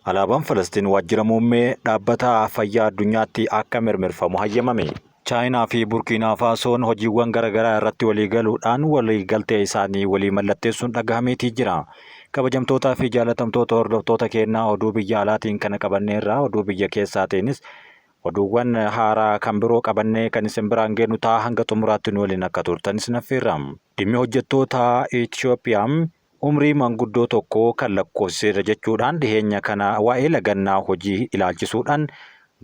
Alaabaan Falastiin waajjira muummee dhaabbata fayyaa addunyaatti akka mirmirfamu hayyamame. Chaayinaa fi Burkiinaa Faasoon hojiiwwan garaagaraa irratti waliigaluudhaan waliigaltee isaanii walii mallatteessuun dhagahameetii jira. Kabajamtootaa fi jaalatamtoota hordoftoota keenyaa oduu biyya alaatiin kana qabanneerraa oduu biyya keessaatiinis oduuwwan haaraa kan biroo qabannee kan isin biraan geenyu ta'a hanga xumuraatti nu waliin akka turtan isin affeerra. Dhimmi hojjettoota Itoophiyaa umrii manguddoo tokko kan lakkoofsiseera jechuudhaan dhiheenya kana waa'ee lagannaa hojii ilaalchisuudhaan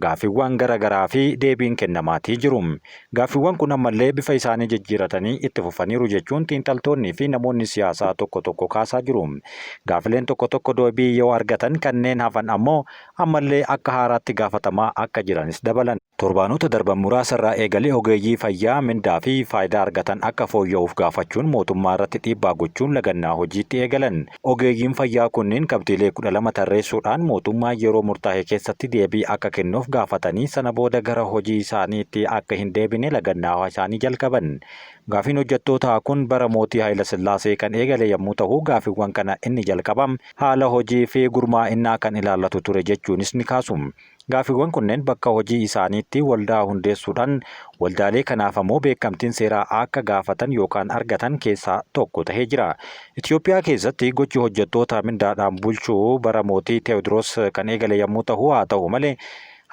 gaaffiiwwan garaagaraa fi deebiin kennamaatii jiru. Gaaffiiwwan kun ammallee bifa isaanii jijjiiratanii itti fufaniiru jechuun xiinxaltoonnii fi namoonni siyaasaa tokko tokko kaasaa jiru. Gaaffileen tokko tokko deebii yoo argatan kanneen hafan ammoo ammallee akka haaraatti gaafatamaa akka jiranis dabalan. Torbaanota darban muraasarraa eegalee ogeeyyii fayyaa mindaa fi faayidaa argatan akka fooyya'uuf gaafachuun mootummaa irratti dhiibbaa gochuun lagannaa hojiitti eegalan. Ogeeyyiin fayyaa kunniin qabxiilee 12 tarreessuudhaan mootummaa yeroo murtaa'e keessatti deebii akka kennuuf gaafatanii sana booda gara hojii isaaniitti akka hin deebine lagannaa isaanii jalqaban. Gaaffiin hojjettootaa kun bara mootii Haayila Sillaasee kan eegale yommuu ta'u gaaffiiwwan kana inni jalqabam haala hojii fi gurmaa'inaa kan ilaallatu ture jechuunis ni kaasu. Gaaffiiwwan kunneen bakka hojii isaaniitti waldaa hundeessuudhaan waldaalee kanaaf ammoo beekamtiin seeraa akka gaafatan yookaan argatan keessaa tokko tahee jira. Itoophiyaa keessatti gochi hojjettoota mindaadhaan bulchuu bara mootii Teewodiroos kan eegale yommuu ta'u haa ta'u malee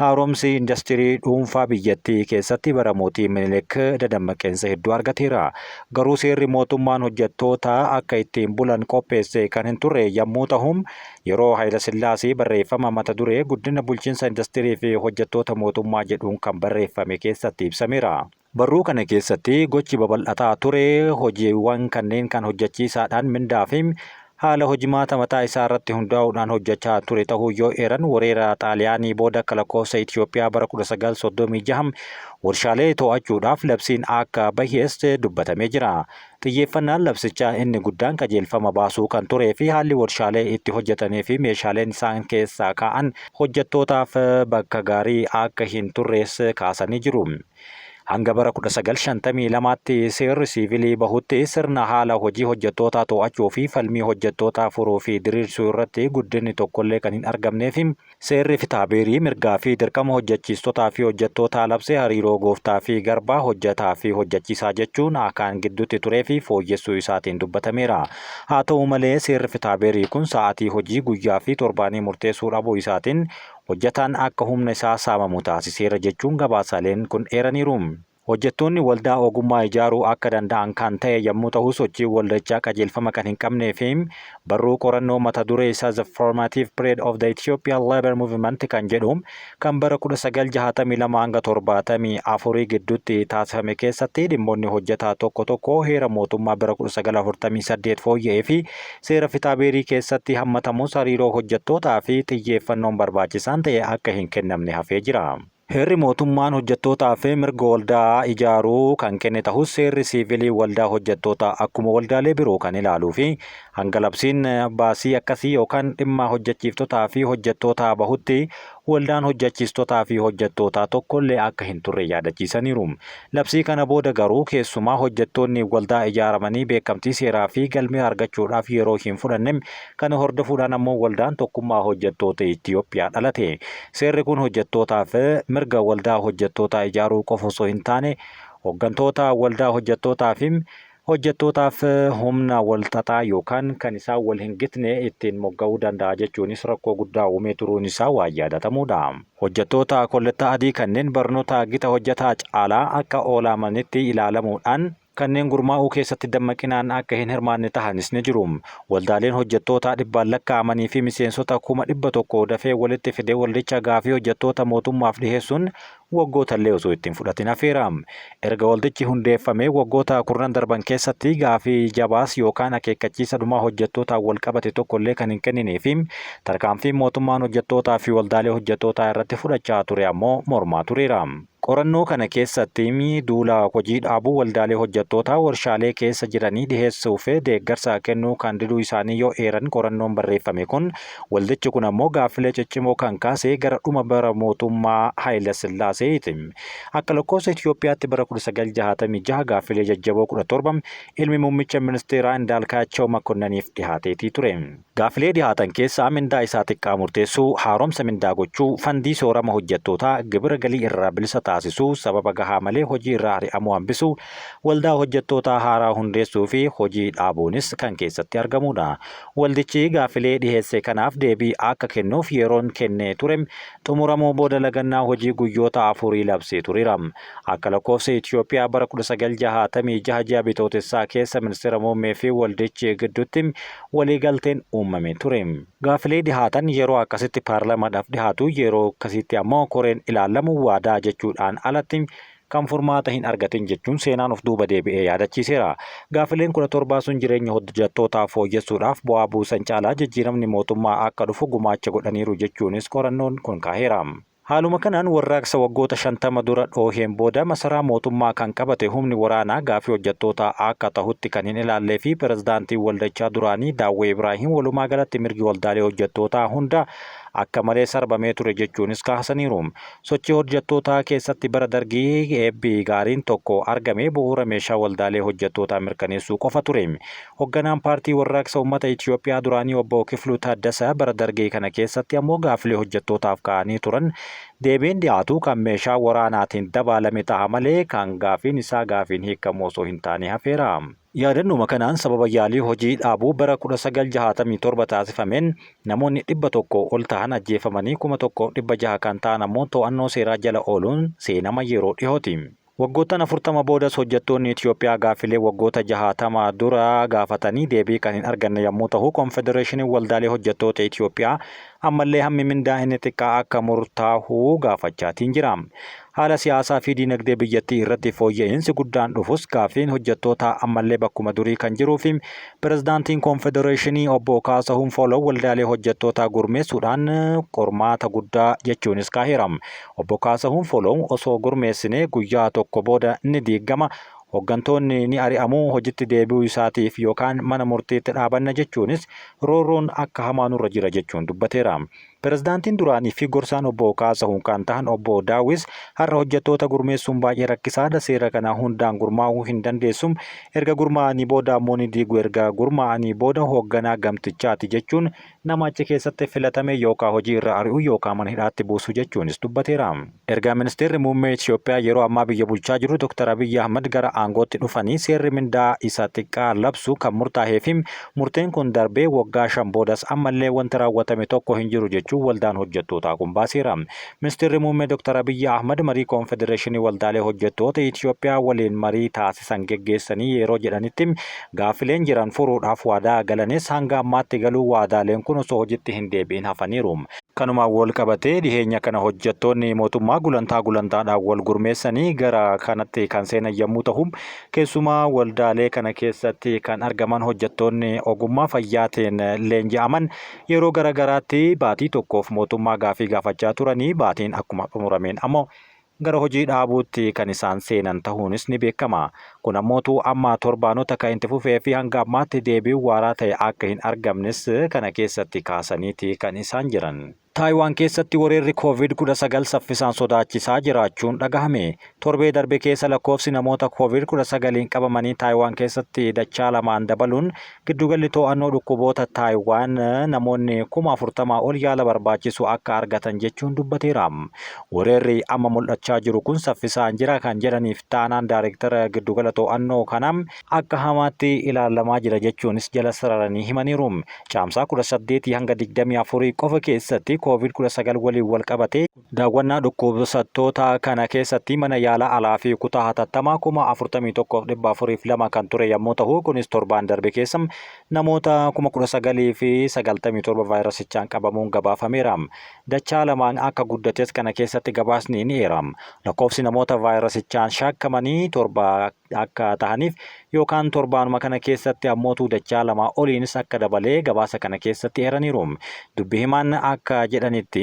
haaromsi industirii dhuunfaa biyyattii keessatti bara mootii Minilik dadammaqeensa hedduu argateera. Garuu seerri mootummaan hojjettoota akka ittiin bulan qopheesse kan hin turre yommuu ta'u yeroo Haayila Sillaasee barreeffama mata duree guddina bulchiinsa industirii fi hojjettoota mootummaa jedhuun kan barreeffame keessatti ibsameera. Barruu kana keessatti gochi babal'ataa ture hojiiwwan kanneen kan hojjechiisaadhaan mindaa fi haala hojimaata mataa isaa irratti hundaa'uudhaan hojjechaa ture ta'uu yoo eeran weerara Xaaliyaanii booda akka lakkoofsa Itoophiyaa bara 1936 warshaalee to'achuudhaaf labsiin akka bahees dubbatamee jira. Xiyyeeffannaan labsichaa inni guddaan qajeelfama baasuu kan turee fi haalli warshaalee itti hojjetanii fi meeshaaleen isaan keessaa ka'an hojjettootaaf bakka gaarii akka hin turrees kaasanii jiru. Hanga bara 1952tti seerri siivilii bahutti sirna haala hojii hojjettootaa to'achuu fi falmii hojjettootaa furuu fi diriirsuu irratti guddinni tokkollee kan hin argamneef seerri fitaabeerii mirgaa fi dirqama hojjechiistotaa fi hojjettootaa labsee hariiroo gooftaa fi garbaa hojjetaa fi hojjechiisaa jechuun akkaan gidduutti turee fi fooyyessuu isaatiin dubbatameera. Haa ta'u malee seerri fitaabeerii kun sa'aatii hojii guyyaa fi torbaanii murteessuu dhabuu isaatiin hojjetaan akka humna isaa saamamu taasiseera jechuun gabaasaaleen kun eeraniiru. Hojjettoonni waldaa ogummaa ijaaruu akka danda'an kan ta'e yommuu ta'u sochii waldichaa qajeelfama kan hin qabnee fi barruu qorannoo mata duree isaa The Formative Period of the Ethiopian Labour Movement kan jedhu kan bara 1962 hanga 74 gidduutti taasifame keessatti dhimmoonni hojjetaa tokko tokko heera mootummaa bara 1948 fooyya'ee fi seera fitaabeerii keessatti hammatamus hariiroo hojjettootaa fi xiyyeeffannoon barbaachisaan ta'e akka hin kennamne hafee jira. Heerri mootummaan hojjettootaa fi mirga waldaa ijaaruu kan kenne ta'us seerri siivilii waldaa hojjettootaa akkuma waldaalee biroo kan ilaaluu fi hanga labsiin baasii akkasii yookaan dhimma hojjechiiftotaa fi hojjettootaa bahutti waldaan hojjechiistotaa fi hojjettootaa tokkollee akka hin turre yaadachiisaniiru. Labsii kana booda garuu keessumaa hojjettoonni waldaa ijaaramanii beekamtii seeraa fi galmee argachuudhaaf yeroo hin fudhanne kana hordofuudhaan ammoo waldaan tokkummaa hojjettoota Itoophiyaa dhalate. Seerri kun hojjettootaaf mirga waldaa hojjettootaa ijaaruu qofa osoo hin taane hooggantoota waldaa hojjettootaaf humna walxaxaa yookaan kan isaan wal hin gitne ittiin mogga'uu danda'a jechuunis rakkoo guddaa uumee turuun isaa waan yaadatamudha. Hojjettoota kollettaa adii kanneen barnoota gita hojjetaa caalaa akka oolamanitti ilaalamuudhaan kanneen gurmaa'uu keessatti dammaqinaan akka hin hirmaanne tahanis ni jiru. Waldaaleen hojjettoota dhibbaan lakkaa'amanii fi miseensota 100,000 dafee walitti fidee waldicha gaafii hojjettoota mootummaaf dhiheessuun waggootallee osoo ittiin fudhatin hafeera. Erga waldichi hundeeffamee waggoota 10 darban keessatti gaafii jabaas yookaan akeekkachiisa dhumaa hojjettootaan wal qabate tokkollee kan hin kenninee fi tarkaanfii mootummaan hojjettootaa fi waldaalee hojjettootaa irratti fudhachaa ture ammoo mormaa tureera. Qorannoo kana keessatti duula hojii dhaabuu waldaalee hojjettootaa warshaalee keessa jiranii dhiheessuuf deeggarsa kennuu kan diduu isaanii yoo eeran qorannoon barreeffame kun waldichi kun ammoo gaaffilee ciccimoo kan kaasee gara dhuma bara mootummaa Haayila Sillaaseeti. Akka lakkoofsa Itoophiyaatti bara 1966 gaaffilee jajjaboo 17 ilmi muummicha ministeeraa Indaalkaachoo Makkonnaniif dhihaateetii ture. Gaaffilee dhiyaatan keessaa mindaa isaa xiqqaa murteessuu, haaromsa mindaa gochuu, fandii soorama hojjettootaa, gibira galii irraa bilisa taasisuu, sababa gahaa malee hojii irraa ari'amuu hambisuu, waldaa hojjettootaa haaraa hundeessuu fi hojii dhaabuunis kan keessatti argamudha. Waldichi gaaffilee dhiheesse kanaaf deebii akka kennuuf yeroon kennee ture xumuramuu booda lagannaa hojii guyyoota 4 labsee tureera. Akka lakkoofsa Itoophiyaa bara 1966 ji'a bitootessaa keessa ministeera muummee fi waldichi gidduutti waliigalteen uumame ture. Gaaffilee dhihaatan yeroo akkasitti paarlamaadhaaf dhihaatu, yeroo akkasitti ammoo koreen ilaalamu waadaa jechuudhaan alatti kan furmaata hin argatin jechuun seenaan of duuba deebi'ee yaadachiiseera. Gaaffileen 17 sun jireenya hojjettootaa fooyyessuudhaaf bu'aa buusan caalaa jijjiiramni mootummaa akka dhufu gumaacha godhaniiru jechuunis qorannoon kun kaaheera. Haaluma kanaan warraaqsa waggoota 50 dura dhooheen booda masaraa mootummaa kan qabate humni waraanaa gaaffii hojjettootaa akka tahutti kan hin ilaallee fi pirezidaantiin waldichaa duraanii Daawwee Ibraahim walumaa galatti mirgi waldaalee hojjettootaa hunda akka malee sarbamee ture jechuunis kaasaniiru. Sochii hojjettootaa keessatti bara dargii eebbii gaariin tokko argame bu'uura meeshaa waldaalee hojjettootaa mirkaneessuu qofa ture. Hoogganaan paartii warraaqsa uummata Itoophiyaa duraanii obbo Kifluu Taaddasaa bara dargii kana keessatti ammoo gaaffilee hojjettootaaf ka'anii turan deebiin dhiyaatu kan meeshaa waraanaatiin dabalame ta'a malee kan gaaffiin isaa gaaffiin hiikamu osoo hin taane hafeera. Yaadannuma kanaan sababa yaalii hojii dhaabuu bara 1967 taasifameen namoonni 100 ol ta'an ajjeefamanii 1600 kan ta'an ammoo to'annoo seeraa jala ooluun seenama yeroo dhiyooti. Waggoottan 40 boodas hojjettoonni Itoophiyaa gaaffilee waggoota 60 dura gaafatanii deebii kan hin arganne yommuu ta'u, Konfedereeshinii Waldaalee Hojjettoota Itoophiyaa ammallee hammi mindaa inni xiqqaa akka murtaa'u gaafachaatiin jira. Haala siyaasaa fi dinagdee biyyattii irratti fooyya'insi guddaan dhufus gaaffiin hojjettootaa ammallee bakkuma durii kan jiruu fi pirezidaantiin Konfedereeshinii obbo Kaasahuun Fooloo waldaalee hojjettootaa gurmeessuudhaan qormaata guddaa jechuunis kaaheera. Obbo Kaasahuun Fooloo osoo gurmeessine guyyaa tokko booda ni diigama. Hooggantoonni ni ari'amuu, hojiitti deebi'uu isaatiif yookaan mana murtiitti dhaabanna jechuunis roorroon akka hamaa nurra jira jechuun dubbateera. Pirezidaantiin duraanii fi gorsaan obbo Kaasahuun kan ta'an obbo Daawwis har'a hojjettoota gurmeessuun baay'ee rakkisaadha. Seera kana hundaan gurmaa'uu hin dandeessum. Erga gurmaa'anii booda ammoo ni diigu. Erga gurmaa'anii booda hoogganaa gamtichaati jechuun nama achi keessatti filatame yookaan hojii irra ari'u yookaan mana hidhaatti buusu jechuunis dubbateera. Erga ministeerri muummee Itoophiyaa yeroo ammaa biyya bulchaa jiru Dr. Abiyyi Ahmad gara aangootti dhufanii seerri mindaa isa xiqqaa labsu kan murtaa'ee fi murteen kun darbee waggaa 5 boodas ammallee wanti raawwatame tokko hin jiru jechuun waldaan hojjettootaa kun baaseera. Ministeerri muummee Dr. Abiyyi Ahmad marii Konfedereeshinii Waldaalee Hojjettoota Itoophiyaa waliin marii taasisan geggeessanii yeroo jedhanitti gaaffileen jiran furuudhaaf waadaa galanis hanga ammaatti galuu waadaaleen kun osoo hojiitti hin deebi'in hafaniiru. Kanumaan wal qabatee dhiheenya kana hojjettoonni mootummaa gulantaadhaan wal gurmeessanii gara kanatti kan seenan yommuu ta'u, keessumaa waldaalee kana keessatti kan argaman hojjettoonni ogummaa fayyaatiin leenji'aman yeroo garagaraatti baatii tokkoof mootummaa gaaffii gaafachaa turanii baatiin akkuma xumurameen ammoo gara hojii dhaabuutti kan isaan seenan ta'uunis ni beekama. Kun ammoo amma torbaanota kan itti fufee fi hanga ammaatti deebiin waaraa ta'e akka hin argamnes kana keessatti kaasaniiti kan isaan jiran. Taayiwaan keessatti weerarri COVID-19 saffisaan sodaachisaa jiraachuun dhagahame. Torbee darbe keessa lakkoofsi namoota COVID-19 qabamanii Taayiwaan keessatti dachaa 2 dabaluun giddugalli to'annoo dhukkuboota Taayiwaan namoonni 40,000 ol yaala barbaachisu akka argatan jechuun dubbateera. Weerarri amma mul'achaa jiru kun saffisaan jira kan jedhaniif taanaan daayireektara giddugala to'annoo kanaa akka hamaatti ilaalamaa jira jechuunis jala sararanii himaniiru. Caamsaa 18 hanga 24 qofa keessatti COVID-19 waliin wal qabatee daawwannaa dhukkubsattoota kana keessatti mana yaalaa alaa fi kutaa hatattamaa 41,402 kan ture yommuu ta'u, kunis torbaan darbe keessa namoota 19,097 vaayirasichaan qabamuun gabaafameera. Dachaa 2 akka guddates kana keessatti gabaasni ni eeram. Lakkoofsi namoota vaayirasichaan shakkamanii 7 akka ta'aniif yookaan torbaanuma kana keessatti ammootu dachaa 2 oliinis akka dabalee gabaasa kana keessatti eeraniiru. Dubbi himaan akka jedhanitti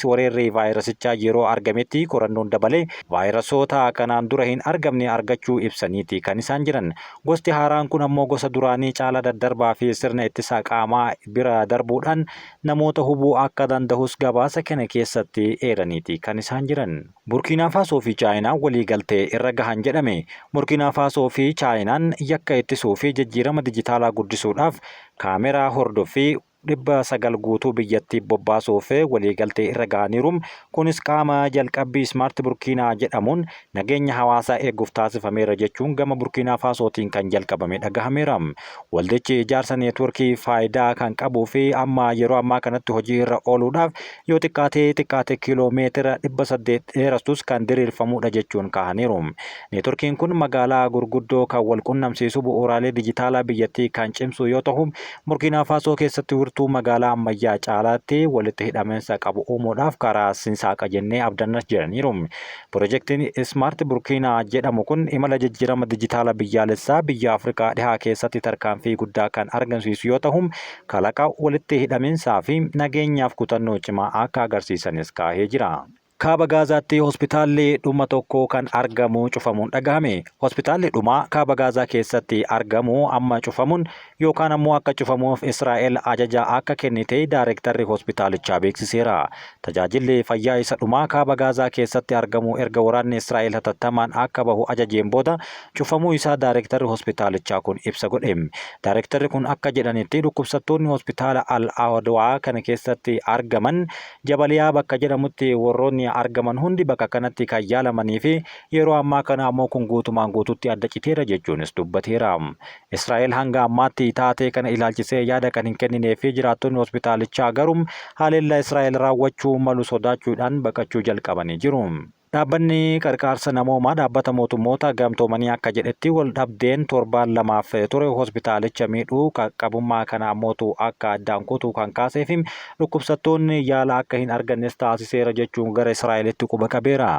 weerarri vaayirasichaa yeroo argametti qorannoon dabalee vaayirasoota kanaan dura hin argamne argachuu ibsaniiti kan isaan jiran. Gosti haaraan kun ammoo gosa duraanii caalaa daddarbaa fi sirna ittisaa qaamaa bira darbuudhaan namoota hubuu akka danda'us gabaasa kana keessatti eeraniiti kan isaan jiran. Burkiinaa Faasoo fi Chaayinaan waliigaltee irra gahan jedhame. Burkiinaa Faasoo fi Chaayinaan yakka ittisuu fi jijjiirama dijitaalaa guddisuudhaaf kaameraa hordoffii 900 guutuu biyyattii bobbaasuuf waliigaltee irra ga'aniiru. Kunis qaama jalqabbii Smart Burkiinaa jedhamuun nageenya hawaasaa eeguuf taasifameera jechuun gama Burkiinaa Faasootiin kan jalqabame dhagahameera. Waldichi ijaarsa neetworkii faayidaa kan qabuu fi amma yeroo ammaa kanatti hojii irra ooluudhaaf yoo xiqqaate kiiloomeetira 800 dheeratus kan diriirfamudha jechuun kaa'aniiru. Neetworkiin kun magaalaa gurguddoo kan wal qunnamsiisu bu'uuraalee dijitaalaa biyyattii kan cimsu yoo ta'u, Burkiinaa Faasoo keessatti wirtuu magaalaa ammayyaa caalaatti walitti hidhamiinsa qabu uumuudhaaf karaa saaqa jennee abdannas jedhaniiru. Piroojeektiin Smart Burkiinaa jedhamu kun imala jijjiirama dijitaalaa biyyaalessaa biyya Afrikaa dhihaa keessatti tarkaanfii guddaa kan argamsiisu yoo ta'u, kalaqa walitti hidhamiinsaa fi nageenyaaf kutannoo cimaa akka agarsiisanis kaa'ee jira. Kaaba Gaazaatti hospitaalli dhuma tokko kan argamu cufamuun dhagahame. Hospitaalli dhumaa kaaba Gaazaa keessatti argamu amma cufamuun yookaan ammoo akka cufamuuf Israa'el ajaja akka kennite daayirektarri hospitaalichaa beeksiseera. Tajaajilli fayyaa isa dhumaa kaaba Gaazaa keessatti argamu erga waraanni Israa'el hatattamaan akka bahu ajajeen booda cufamuu isaa daayirektarri hospitaalichaa kun ibsa godhe. Daayirektarri kun akka jedhanitti dhukkubsattoonni hospitaala Al-Awdawaa kana keessatti argaman Jabaliyaa bakka jedhamutti warroonni argaman hundi bakka kanatti kan yaalamanii fi yeroo ammaa kana ammoo kun guutumaan guututti adda citeera jechuunis dubbateera. Israa'el hanga ammaatti taatee kana ilaalchisee yaada kan hin kenninee fi jiraattonni hospitaalichaa garuu haleellaa Israa'el raawwachuu malu sodaachuudhaan baqachuu jalqabanii jiru. Dhaabbanni qarqaarsa namoomaa dhaabbata mootummoota gamtoomanii akka jedhetti wal dhabdeen torbaan lamaaf ture hospitaalicha miidhuu qaqqabummaa kana ammootu akka addaan kutuu kan kaasee fi dhukkubsattoonni yaala akka hin argannes taasiseera jechuun gara Israa'elitti quba qabeera.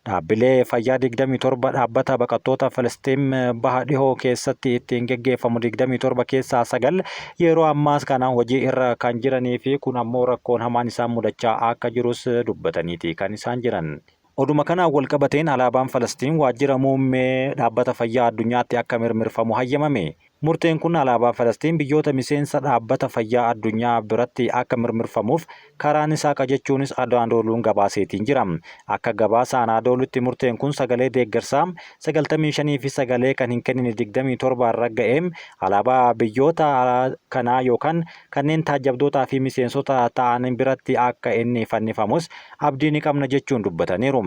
Dhaabbilee fayyaa 27 dhaabbata baqattoota Filistiin baha dhihoo keessatti ittiin geggeeffamu 27 keessaa 9 yeroo ammaas kana hojii irra kan jiranii fi kun ammoo rakkoon hamaan isaan mudachaa akka jirus dubbataniiti kan isaan jiran. Oduma kanaan wal qabateen alaabaan Falastiin waajjira muummee dhaabbata fayyaa addunyaatti akka mirmirfamu hayyamame. Murteen kun alaabaa Falastiin biyyoota miseensa dhaabbata fayyaa addunyaa biratti akka mirmirfamuuf karaan isaa qajechuunis Anaadooluun gabaaseetiin jira. Akka gabaasa Anaadoolutti murteen kun sagalee deeggarsaa 95 fi sagalee kan hin kennine 27 irra ga'ee alaabaa biyyoota kanaa yookaan kanneen taajjabdootaa fi miseensota ta'an biratti akka inni fannifamus abdii ni qabna jechuun dubbataniiru.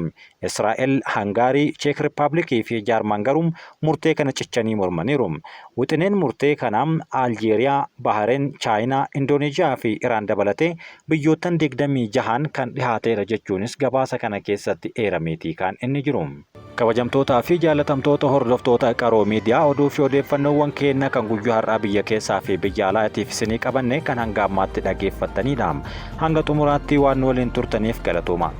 Israa'el, Hangaarii, Cheek Rippaabilikii fi Jaarman garuu murtee kana cichanii mormaniiru. Wixineen murtee kanaan Aljeeriyaa, Bahareen, Chaayinaa, Indooneeziyaa fi Iraan dabalatee biyyoottan 26 kan dhihaateera jechuunis gabaasa kana keessatti eerameetii kan inni jiru. Kabajamtootaa fi jaalatamtoota hordoftoota qaroo miidiyaa oduu fi odeeffannoowwan keenya kan guyyaa har'aa biyya keessaa fi biyya alaatiif isinii qabanne kan hanga ammaatti dhageeffattanidha. Hanga xumuraatti waan waliin turtaniif galatooma.